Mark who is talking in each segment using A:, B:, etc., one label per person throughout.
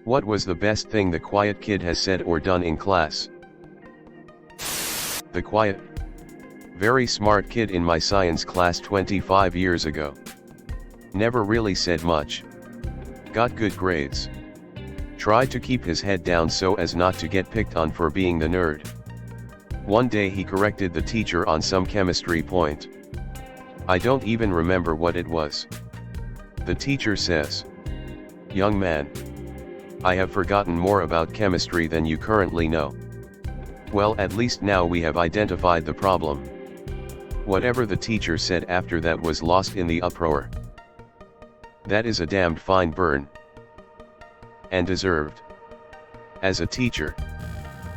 A: What was the best thing the quiet kid has said or done in class? The quiet, very smart kid in my science class 25 years ago. Never really said much. Got good grades. Tried to keep his head down so as not to get picked on for being the nerd. One day he corrected the teacher on some chemistry point. I don't even remember what it was. The teacher says, "Young man, I have forgotten more about chemistry than you currently know." Well, at least now we have identified the problem. Whatever the teacher said after that was lost in the uproar. That is a damned fine burn. And deserved. As a teacher,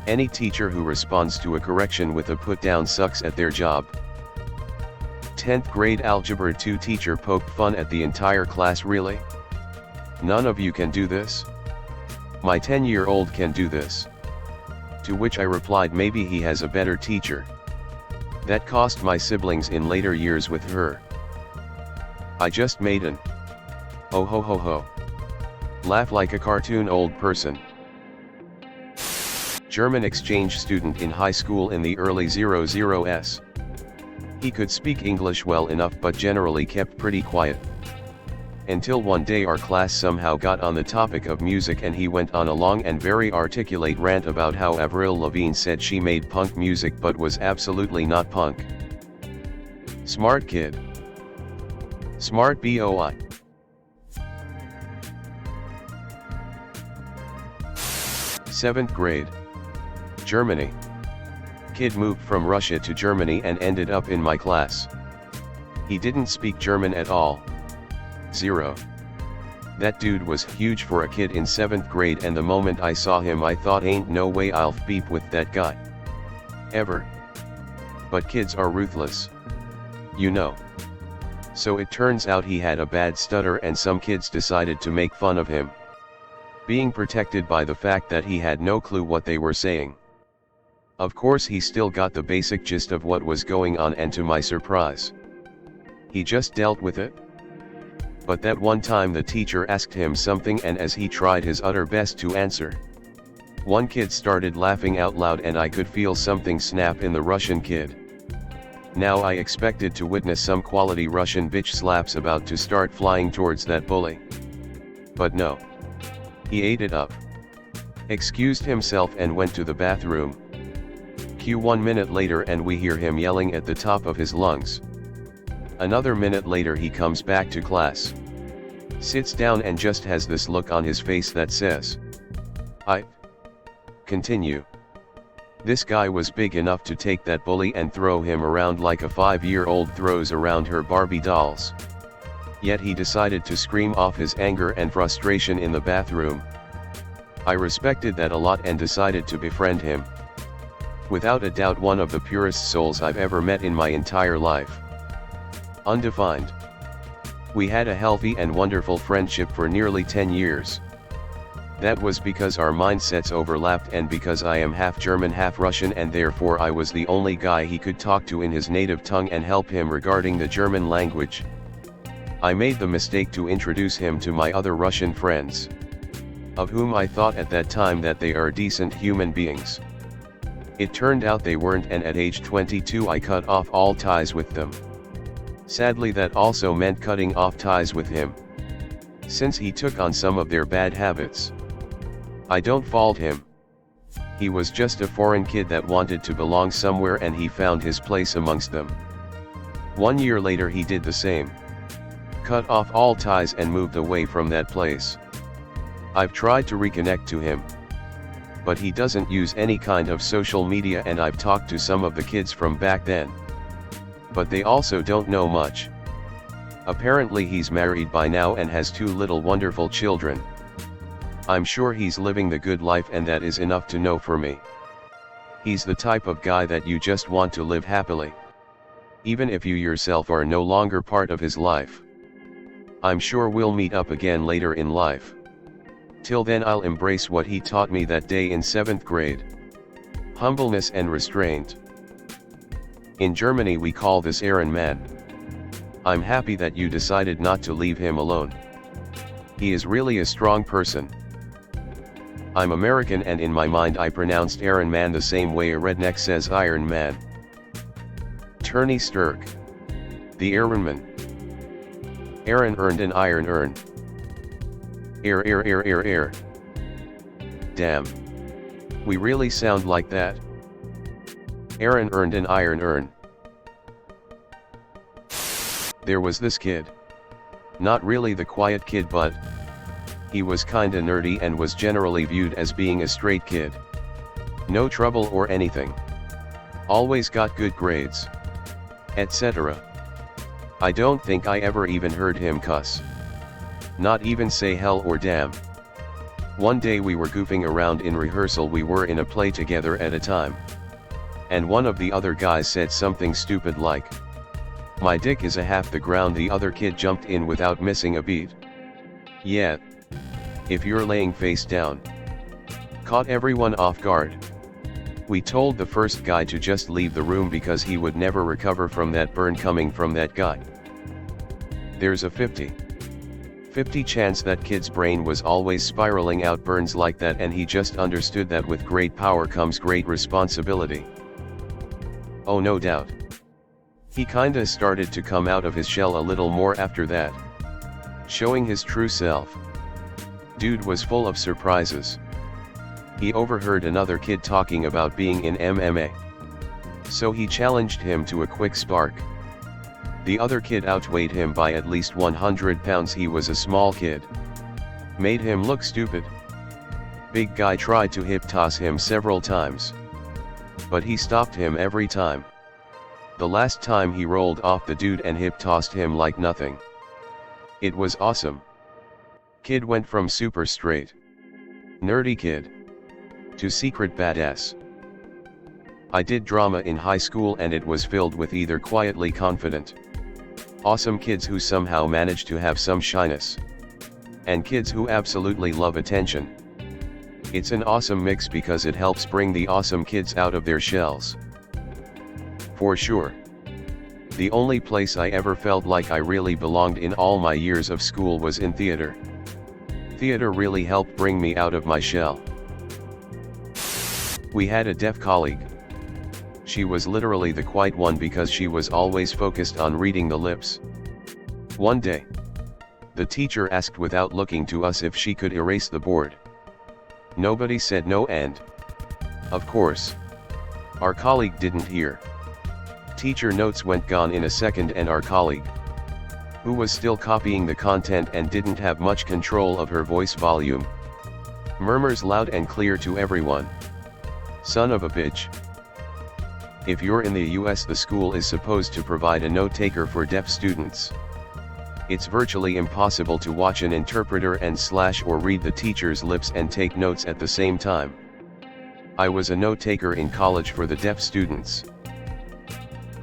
A: any teacher who responds to a correction with a put down sucks at their job. 10th grade Algebra 2 teacher poked fun at the entire class. Really? None of you can do this? My 10-year-old can do this. To which I replied, maybe he has a better teacher. That cost my siblings in later years with her. I just made an oh ho ho ho laugh like a cartoon old person. German exchange student in high school in the early 00s. He could speak English well enough but generally kept pretty quiet. Until one day our class somehow got on the topic of music and he went on a long and very articulate rant about how Avril Lavigne said she made punk music but was absolutely not punk. Smart kid. Smart boy. 7th grade. Germany. Kid moved from Russia to Germany and ended up in my class. He didn't speak German at all. Zero. That dude was huge for a kid in 7th grade, and the moment I saw him I thought ain't no way I'll beep with that guy. Ever. But kids are ruthless. You know. So it turns out he had a bad stutter and some kids decided to make fun of him. Being protected by the fact that he had no clue what they were saying. Of course he still got the basic gist of what was going on, and to my surprise, he just dealt with it. But that one time the teacher asked him something, and as he tried his utter best to answer, one kid started laughing out loud and I could feel something snap in the Russian kid. Now I expected to witness some quality Russian bitch slaps about to start flying towards that bully. But no. He ate it up. Excused himself and went to the bathroom. Q 1 minute later and we hear him yelling at the top of his lungs. Another minute later he comes back to class. Sits down and just has this look on his face that says, "I." Continue. This guy was big enough to take that bully and throw him around like a 5-year-old throws around her Barbie dolls. Yet he decided to scream off his anger and frustration in the bathroom. I respected that a lot and decided to befriend him. Without a doubt one of the purest souls I've ever met in my entire life. Undefined. We had a healthy and wonderful friendship for nearly 10 years. That was because our mindsets overlapped and because I am half German half Russian, and therefore I was the only guy he could talk to in his native tongue and help him regarding the German language. I made the mistake to introduce him to my other Russian friends, of whom I thought at that time that they are decent human beings. It turned out they weren't, and at age 22 I cut off all ties with them. Sadly that also meant cutting off ties with him, since he took on some of their bad habits. I don't fault him. He was just a foreign kid that wanted to belong somewhere and he found his place amongst them. 1 year later he did the same. Cut off all ties and moved away from that place. I've tried to reconnect to him, but he doesn't use any kind of social media, and I've talked to some of the kids from back then. But they also don't know much. Apparently he's married by now and has 2 little wonderful children. I'm sure he's living the good life, and that is enough to know for me. He's the type of guy that you just want to live happily, even if you yourself are no longer part of his life. I'm sure we'll meet up again later in life. Till then I'll embrace what he taught me that day in 7th grade. Humbleness and restraint. In Germany we call this Ehrenmann. I'm happy that you decided not to leave him alone. He is really a strong person. I'm American and in my mind I pronounced Iron Man the same way a redneck says Iron Man. Tony Stark. The Ironman. Aaron earned an iron urn. Air. Damn. We really sound like that? Aaron earned an iron urn. There was this kid. Not really the quiet kid, but he was kinda nerdy and was generally viewed as being a straight kid. No trouble or anything. Always got good grades. Etc. I don't think I ever even heard him cuss. Not even say hell or damn. One day we were goofing around in rehearsal, we were in a play together at a time. And one of the other guys said something stupid like, "My dick is a half the ground." The other kid jumped in without missing a beat. Yeah. If you're laying face down. Caught everyone off guard. We told the first guy to just leave the room because he would never recover from that burn coming from that guy. There's a 50/50 chance that kid's brain was always spiraling out burns like that, and he just understood that with great power comes great responsibility. Oh, no doubt. He kinda started to come out of his shell a little more after that. Showing his true self. Dude was full of surprises. He overheard another kid talking about being in MMA. So he challenged him to a quick spark. The other kid outweighed him by at least 100 pounds. He was a small kid. Made him look stupid. Big guy tried to hip toss him several times. But he stopped him every time. The last time he rolled off the dude and hip tossed him like nothing. It was awesome. Kid went from super straight, nerdy kid to secret badass. I did drama in high school and it was filled with either quietly confident, awesome kids who somehow managed to have some shyness, and kids who absolutely love attention. It's an awesome mix because it helps bring the awesome kids out of their shells. For sure. The only place I ever felt like I really belonged in all my years of school was in theater. Theater really helped bring me out of my shell. We had a deaf colleague. She was literally the quiet one because she was always focused on reading the lips. One day, the teacher asked without looking to us if she could erase the board. Nobody said no, and of course, our colleague didn't hear. Teacher notes went gone in a second, and our colleague, who was still copying the content and didn't have much control of her voice volume, murmurs loud and clear to everyone, "Son of a bitch." If you're in the US, the school is supposed to provide a note-taker for deaf students. It's virtually impossible to watch an interpreter and slash or read the teacher's lips and take notes at the same time. I was a note-taker in college for the deaf students.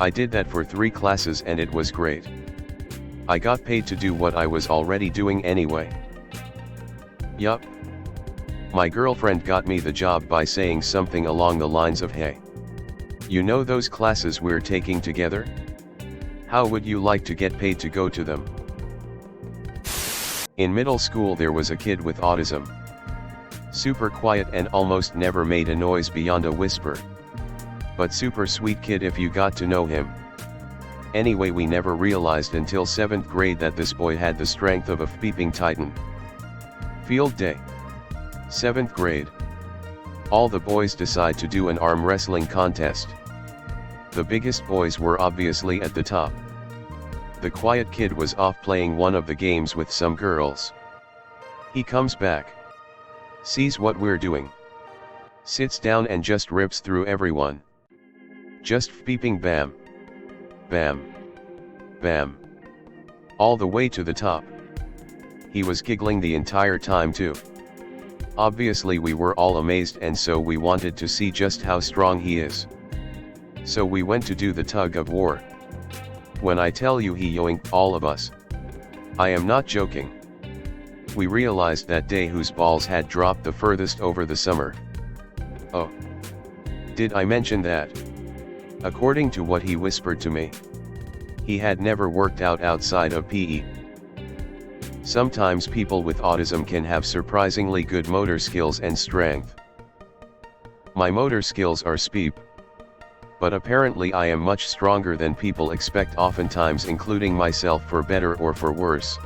A: I did that for 3 classes and it was great. I got paid to do what I was already doing anyway. Yup. My girlfriend got me the job by saying something along the lines of, "Hey, you know those classes we're taking together? How would you like to get paid to go to them?" In middle school there was a kid with autism. Super quiet and almost never made a noise beyond a whisper. But super sweet kid if you got to know him. Anyway, we never realized until 7th grade that this boy had the strength of a beeping titan. Field day. 7th grade. All the boys decide to do an arm wrestling contest. The biggest boys were obviously at the top. The quiet kid was off playing one of the games with some girls. He comes back. Sees what we're doing. Sits down and just rips through everyone. Just beeping bam, bam, bam. All the way to the top. He was giggling the entire time too. Obviously we were all amazed, and so we wanted to see just how strong he is. So we went to do the tug of war. When I tell you he yoinked all of us, I am not joking. We realized that day whose balls had dropped the furthest over the summer. Oh. Did I mention that? According to what he whispered to me, he had never worked out outside of PE. Sometimes people with autism can have surprisingly good motor skills and strength. My motor skills are speep. But apparently I am much stronger than people expect, oftentimes including myself, for better or for worse.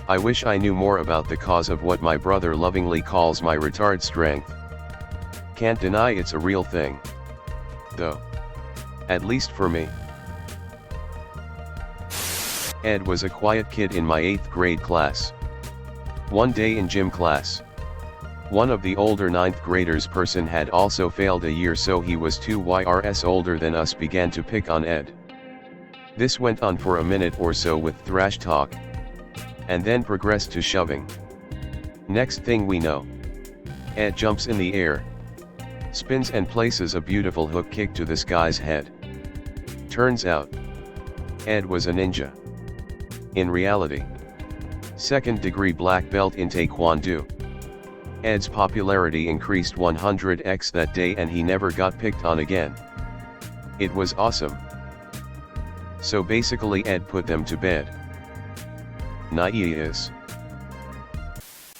A: I wish I knew more about the cause of what my brother lovingly calls my retard strength. Can't deny it's a real thing. Though. At least for me. Ed was a quiet kid in my 8th grade class. One day in gym class, one of the older 9th graders person had also failed a year, so he was 2 years older than us, began to pick on Ed. This went on for a minute or so with thrash talk, and then progressed to shoving. Next thing we know, Ed jumps in the air, spins and places a beautiful hook kick to this guy's head. Turns out, Ed was a ninja. In reality, 2nd degree black belt in Taekwondo. Ed's popularity increased 100x that day and he never got picked on again. It was awesome. So basically Ed put them to bed. Nice.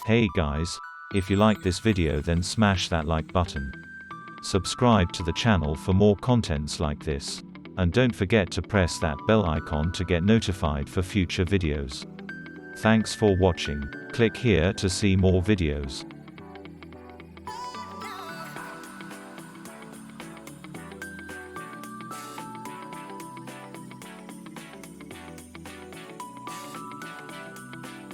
B: Hey guys, if you like this video then smash that like button. Subscribe to the channel for more contents like this. And don't forget to press that bell icon to get notified for future videos. Thanks for watching. Click here to see more videos.